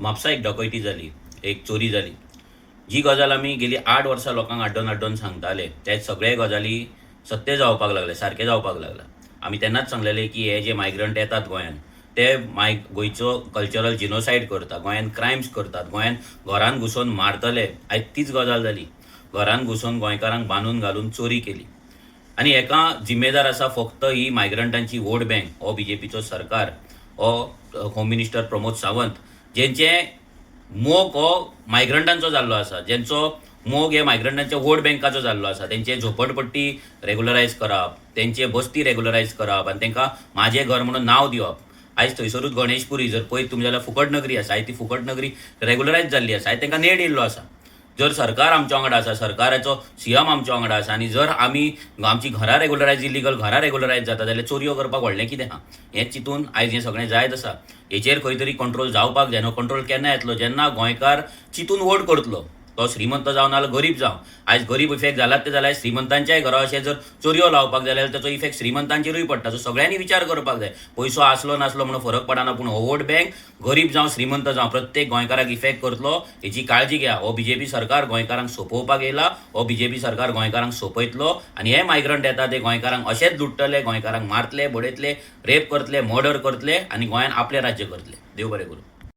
म्हापसा एक डकैती जाली, एक चोरी जाली. जी गजाल आमी गेली 8 वर्सां लोकांक आड्डोन आड्डोन सांगताले ते सगळे गजाली सत्य जावपाक लागले, सारके जावपाक लागला. आमी तेन्नाच सांगलेले की हे जे मायग्रंट येतात गोंयान ते गोंयचो कल्चरल जिनोसायड करता, गोंयान क्रायम्स करतात, गोंयान घरान घुसोन मारतले. आयज तीच गजाल जाली. घरान घुसोन गोंयकारांक बांदून घालून चोरी केली. आनी हेका जिम्मेदार आसा फक्त ही मायग्रंटांची वोट बँक, हो बीजेपीचो सरकार, हो होम मिनिस्टर प्रमोद सावंत, जेंचे मोग हो मायग्रंटांचो जाल्लो आसा, जेंचो मोग हे मायग्रंटांच्या वोट बँकाचो जाल्लो आसा. तेंचे झोपडपट्टी रेग्युलरायज करप, तेंचे बस्ती रेग्युलरायज करप आनी तेंकां म्हाजें घर म्हणून नांव दिवप. आयज थंयसरूच गणेशपुरी जर पळयत तुमी जाल्यार फुकट नगरी आसा. आयज ती फुकट नगरी रेग्युलरायज जाल्ली आसा. आयज तेंकां नेट येयल्लो आसा. जर सरकार आमच्या वांगडा आसा, सरकाराचो सीएम आमच्या वांगडा आसा आनी जर आमी आमची घरां रेग्युलरायज इलिगल घरां रेग्युलरायज जाता जाल्यार चोरयो करपाक व्हडलें कितें आहा? हेंच चिंतून आयज हें सगळें जायत आसा. हेचेर खंय तरी कंट्रोल जावपाक जाय. कंट्रोल केन्ना येतलो? जेन्ना गोंयकार चिंतून वोट करतलो. तो श्रीमंत जावं नाल्यार गरीब जावं. आयज गरीब इफेक्ट जालात ते जाल्यार श्रीमंतांच्याय घरा अशें जर चोरयो लावपाक जाल्यार ताचो इफेक्ट श्रीमंतांचेरूय पडटा. सो सगळ्यांनी विचार करपाक जाय. पयसो आसलो नासलो म्हणून फरक पडना, पूण हो वोट बँक गरीब जावं श्रीमंत जावं प्रत्येक गोंयकाराक इफेक्ट करतलो. हेची काळजी घ्या. हो बीजेपी सरकार गोंयकारांक सोंपोवपाक येयला. हो बीजेपी सरकार गोंयकारांक सोंपयतलो आनी हे मायग्रंट येता ते गोंयकारांक अशेंच लुट्टले, गोंयकारांक मारतले, बडयतले, रेप करतले, मर्डर करतले आनी गोंयान आपलें राज्य करतले. देव बरें करूं.